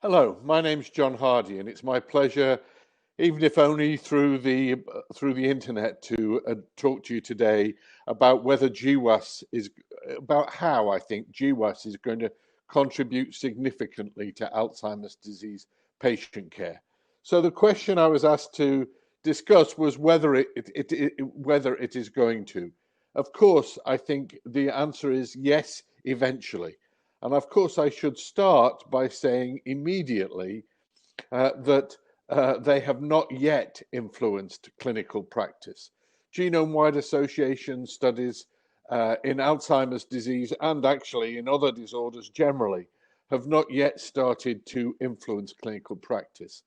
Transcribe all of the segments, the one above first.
Hello, my name's John Hardy, and it's my pleasure, even if only through the internet, to talk to you today about whether GWAS is about how I think GWAS is going to contribute significantly to Alzheimer's disease patient care. So the question I was asked to discuss was whether it is going to. Of course, I think the answer is yes, eventually. And of course, I should start by saying immediately that they have not yet influenced clinical practice. Genome-wide association studies in Alzheimer's disease and actually in other disorders generally have not yet started to influence clinical practice.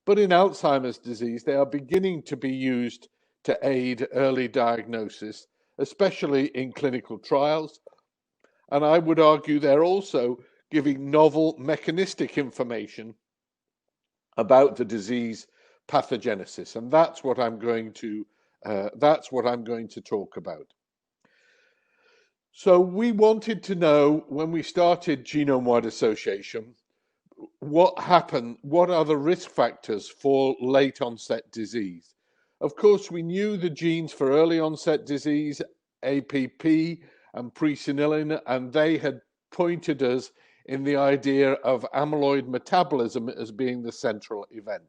But in Alzheimer's disease, they are beginning to be used to aid early diagnosis, especially in clinical trials. And I would argue they're also giving novel mechanistic information about the disease pathogenesis, and that's what I'm going to talk about. So we wanted to know when we started genome-wide association, what happened, what are the risk factors for late onset disease? Of course, we knew the genes for early onset disease, APP and presenilin, and they had pointed us in the idea of amyloid metabolism as being the central event.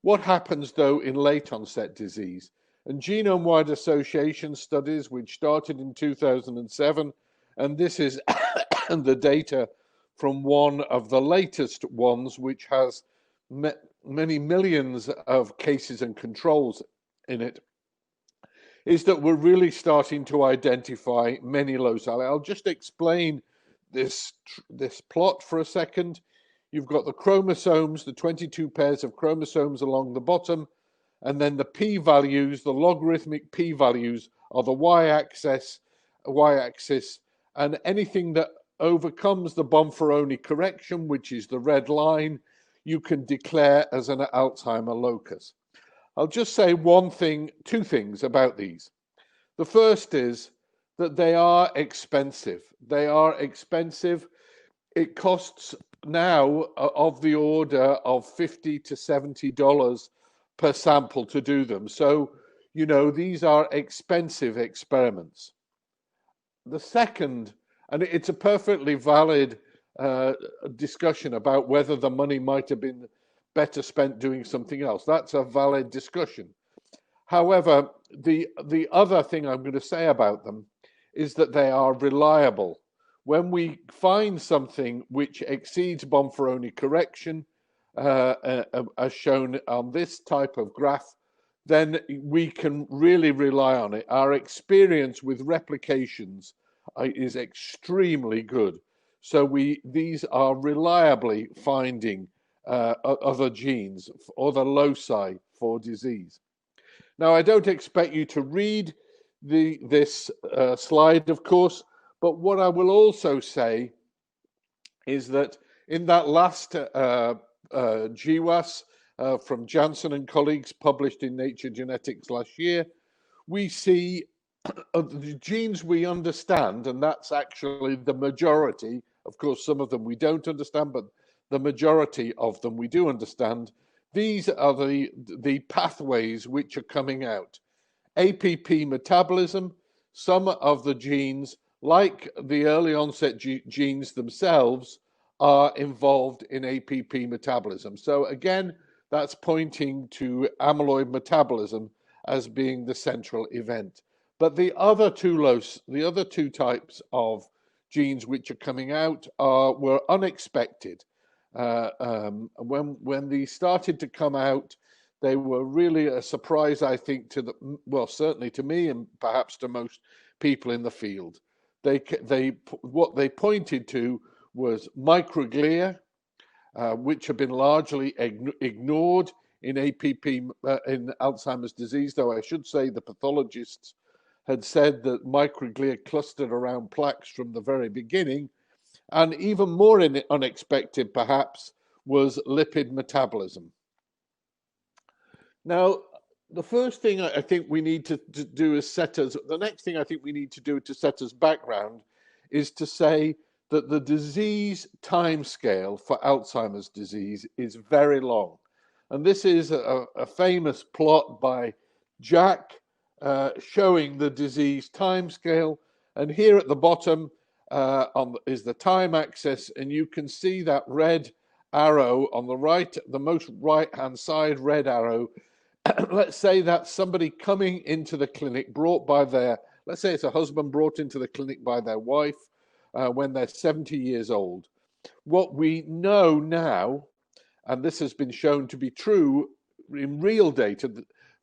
What happens though in late onset disease? And genome-wide association studies, which started in 2007, and this is the data from one of the latest ones, which has many millions of cases and controls in it, is that we're really starting to identify many loci. I'll just explain this plot for a second. You've got the chromosomes, the 22 pairs of chromosomes along the bottom, and then the p-values, the logarithmic p-values are the y-axis, and anything that overcomes the Bonferroni correction, which is the red line, you can declare as an Alzheimer locus. I'll just say two things about these. The first is that they are expensive. They are expensive. It costs now of the order of $50 to $70 per sample to do them. So, you know, these are expensive experiments. The second, and it's a perfectly valid discussion about whether the money might have been better spent doing something else. That's a valid discussion. However, the other thing I'm going to say about them is that they are reliable. When we find something which exceeds Bonferroni correction, as shown on this type of graph, then we can really rely on it. Our experience with replications is extremely good. So these are reliably finding other genes, other loci for disease. Now, I don't expect you to read this slide, of course, but what I will also say is that in that last GWAS from Janssen and colleagues published in Nature Genetics last year, we see the genes we understand, and that's actually the majority. Of course, some of them we don't understand, but the majority of them we do understand. These are the pathways which are coming out. APP metabolism, some of the genes, like the early onset genes themselves, are involved in APP metabolism. So again, that's pointing to amyloid metabolism as being the central event. But the other two types of genes which are coming out were unexpected. When these started to come out, they were really a surprise, I think, certainly to me and perhaps to most people in the field. What they pointed to was microglia, which have been largely ignored in APP in Alzheimer's disease, though I should say the pathologists had said that microglia clustered around plaques from the very beginning. And even more unexpected, perhaps, was lipid metabolism. Now, the first thing I think we need to do is the next thing I think we need to do to set us background is to say that the disease timescale for Alzheimer's disease is very long. And this is a famous plot by Jack showing the disease timescale. And here at the bottom is the time axis, and you can see that red arrow on the right, the most right-hand side red arrow. Let's say that's somebody coming into the clinic brought by their, let's say it's a husband brought into the clinic by their wife when they're 70 years old. What we know now, and this has been shown to be true in real data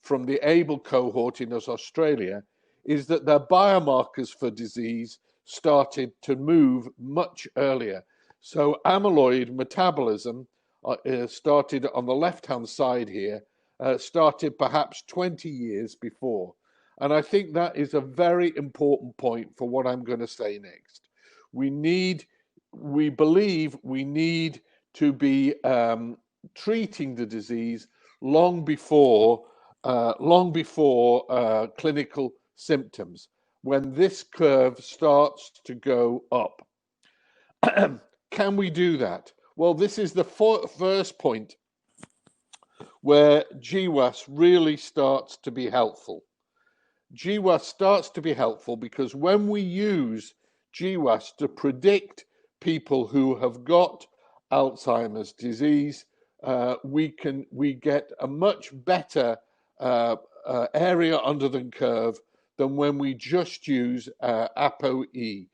from the ABLE cohort in Australia, is that their biomarkers for disease started to move much earlier. So amyloid metabolism started on the left-hand side here, started perhaps 20 years before. And I think that is a very important point for what I'm going to say next. We believe we need to be treating the disease long before clinical symptoms, when this curve starts to go up. Can we do that? Well, this is the first point where GWAS really starts to be helpful. GWAS starts to be helpful because when we use GWAS to predict people who have got Alzheimer's disease, we get a much better area under the curve than when we just use ApoE.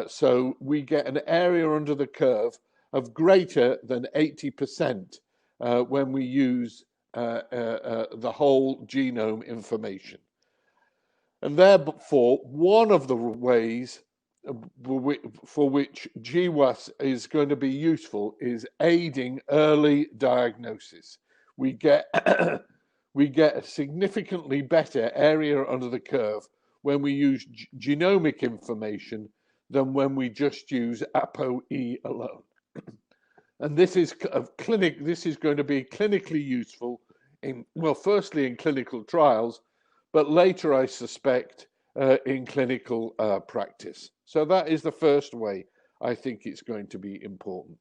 So we get an area under the curve of greater than 80% when we use the whole genome information. And therefore, one of the ways for which GWAS is going to be useful is aiding early diagnosis. We get we get a significantly better area under the curve when we use genomic information than when we just use ApoE alone. And this is going to be clinically useful in, well, firstly in clinical trials, but later I suspect in clinical practice. So that is the first way I think it's going to be important.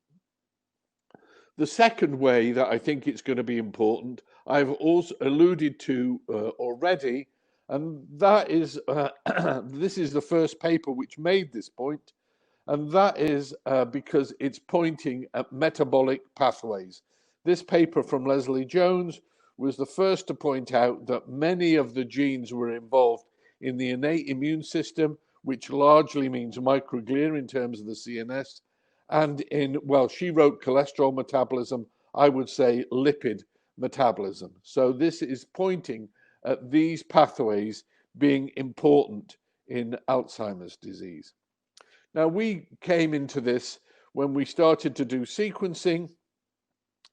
The second way that I think it's going to be important, I've also alluded to already, and that is, this is the first paper which made this point, and that is because it's pointing at metabolic pathways. This paper from Leslie Jones was the first to point out that many of the genes were involved in the innate immune system, which largely means microglia in terms of the CNS, and in, well, she wrote cholesterol metabolism, I would say lipid metabolism. So this is pointing at these pathways being important in Alzheimer's disease. Now, we came into this when we started to do sequencing.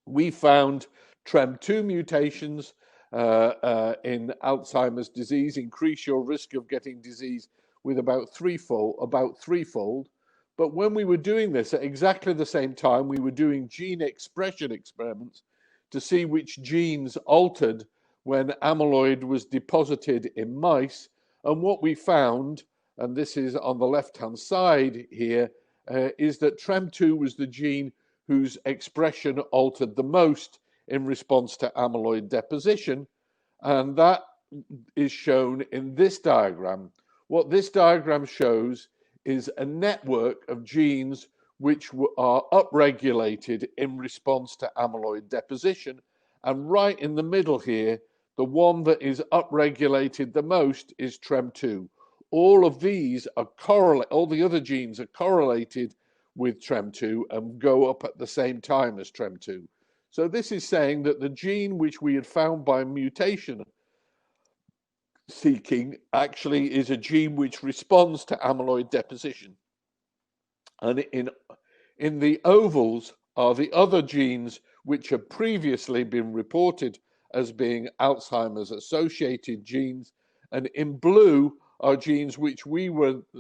We found TREM2 mutations in Alzheimer's disease increase your risk of getting disease with about threefold. But when we were doing this at exactly the same time, we were doing gene expression experiments to see which genes altered when amyloid was deposited in mice. And what we found, and this is on the left-hand side here, is that TREM2 was the gene whose expression altered the most in response to amyloid deposition. And that is shown in this diagram. What this diagram shows is a network of genes which are upregulated in response to amyloid deposition. And right in the middle here, the one that is upregulated the most is TREM2. All of these are all the other genes are correlated with TREM2 and go up at the same time as TREM2. So this is saying that the gene which we had found by mutation seeking actually is a gene which responds to amyloid deposition. And in the ovals are the other genes which have previously been reported as being Alzheimer's associated genes. And in blue are genes which we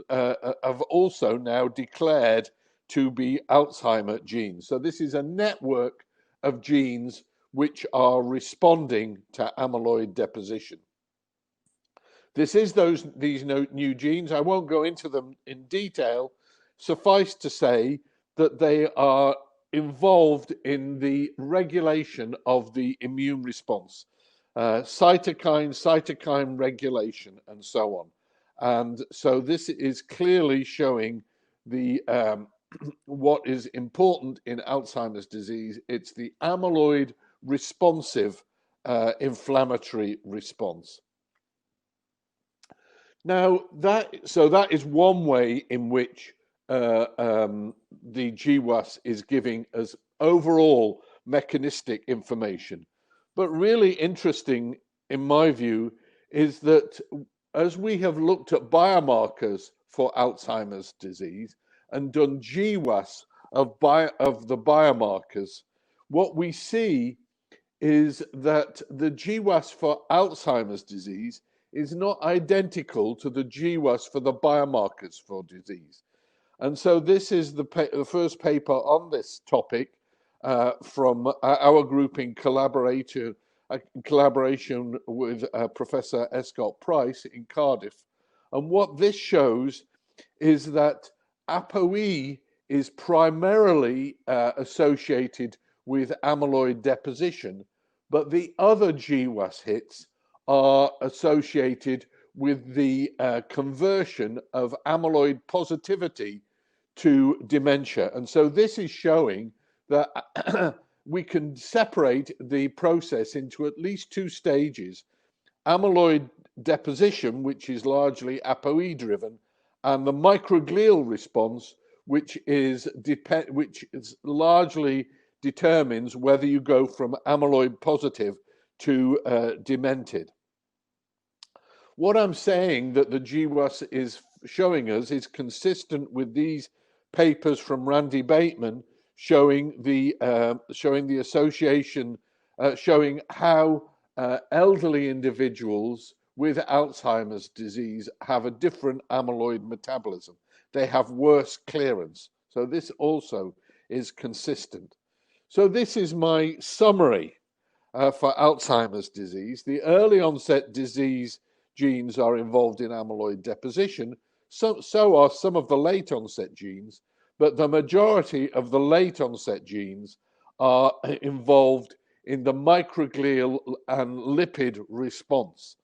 have also now declared to be Alzheimer genes. So this is a network of genes which are responding to amyloid deposition. This is these new genes. I won't go into them in detail. suffice to say that they are involved in the regulation of the immune response, cytokine regulation, and so on. And so this is clearly showing the what is important in Alzheimer's disease. It's the amyloid responsive inflammatory response. Now, that is one way in which the GWAS is giving us overall mechanistic information. But really interesting, in my view, is that as we have looked at biomarkers for Alzheimer's disease and done GWAS of the biomarkers, what we see is that the GWAS for Alzheimer's disease is not identical to the GWAS for the biomarkers for disease. And so this is the first paper on this topic from our group in collaboration with Professor Escott Price in Cardiff. And what this shows is that ApoE is primarily associated with amyloid deposition, but the other GWAS hits are associated with the conversion of amyloid positivity to dementia. And so this is showing that we can separate the process into at least two stages: amyloid deposition, which is largely ApoE driven, and the microglial response, which largely determines whether you go from amyloid positive to demented. What I'm saying that the GWAS is showing us is consistent with these papers from Randy Bateman showing the association, showing how elderly individuals with Alzheimer's disease have a different amyloid metabolism. They have worse clearance. So this also is consistent. So this is my summary for Alzheimer's disease. The early onset disease genes are involved in amyloid deposition. So are some of the late onset genes, but the majority of the late onset genes are involved in the microglial and lipid response.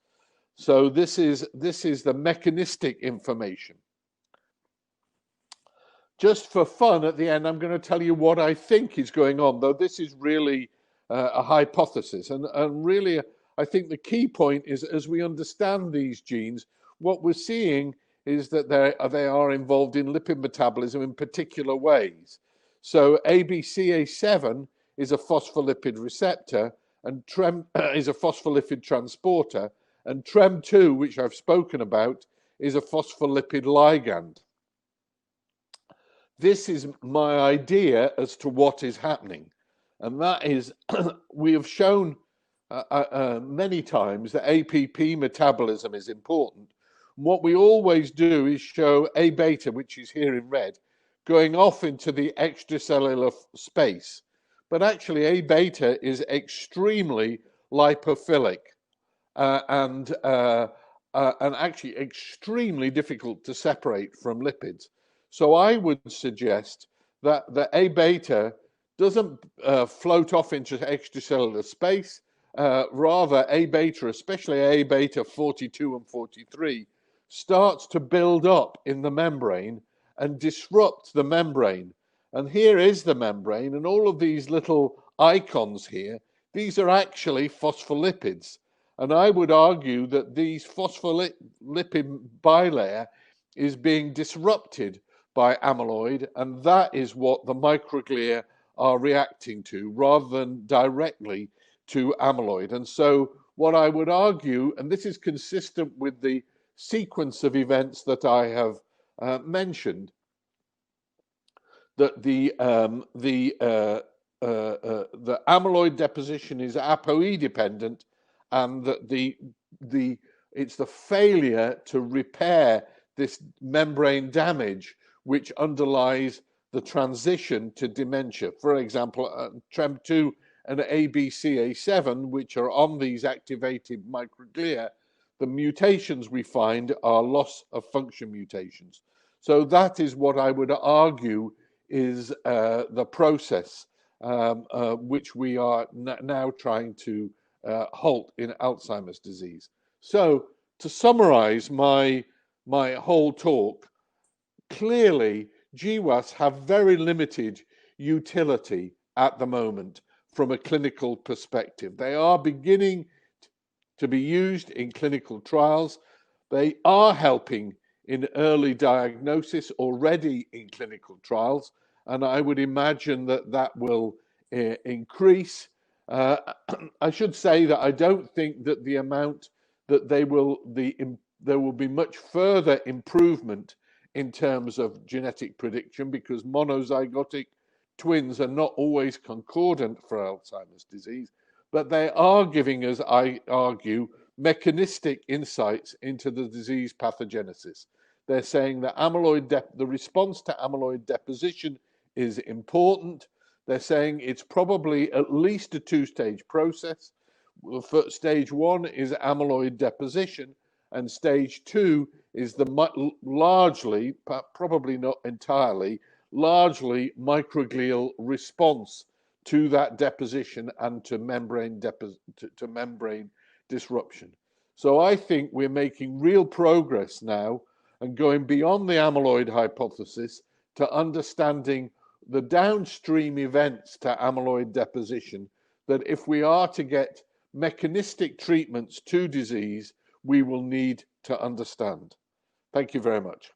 So this is the mechanistic information. Just for fun, at the end, I'm going to tell you what I think is going on, though this is really a hypothesis. And really, I think the key point is, as we understand these genes, what we're seeing is that they are involved in lipid metabolism in particular ways. So ABCA7 is a phospholipid receptor, and TREM is a phospholipid transporter, and TREM2, which I've spoken about, is a phospholipid ligand. This is my idea as to what is happening, and that is we have shown many times that APP metabolism is important. What we always do is show A beta, which is here in red, going off into the extracellular space. But actually, A beta is extremely lipophilic and actually extremely difficult to separate from lipids. So I would suggest that the A beta doesn't float off into extracellular space. Rather, A beta, especially A beta 42 and 43, starts to build up in the membrane and disrupt the membrane. And here is the membrane, and all of these little icons here, these are actually phospholipids. And I would argue that these phospholipid bilayer is being disrupted by amyloid, and that is what the microglia are reacting to, rather than directly to amyloid. And so what I would argue, and this is consistent with the sequence of events that I have mentioned, that the amyloid deposition is ApoE dependent, and that it's the failure to repair this membrane damage which underlies the transition to dementia. For example, TREM2 and ABCA7, which are on these activated microglia, the mutations we find are loss of function mutations. So that is what I would argue is the process which we are now trying to halt in Alzheimer's disease. So to summarize my whole talk, clearly GWAS have very limited utility at the moment from a clinical perspective. They are beginning to be used in clinical trials. They are helping in early diagnosis already in clinical trials, and I would imagine that that will increase. I should say that I don't think that the amount that there will be much further improvement in terms of genetic prediction, because monozygotic twins are not always concordant for Alzheimer's disease, but they are giving us, I argue, mechanistic insights into the disease pathogenesis. They're saying that the response to amyloid deposition is important. They're saying it's probably at least a two-stage process. Stage one is amyloid deposition, and stage two is the largely, probably not entirely, largely microglial response to that deposition and to membrane disruption. So I think we're making real progress now and going beyond the amyloid hypothesis to understanding the downstream events to amyloid deposition, that if we are to get mechanistic treatments to disease, we will need to understand. Thank you very much.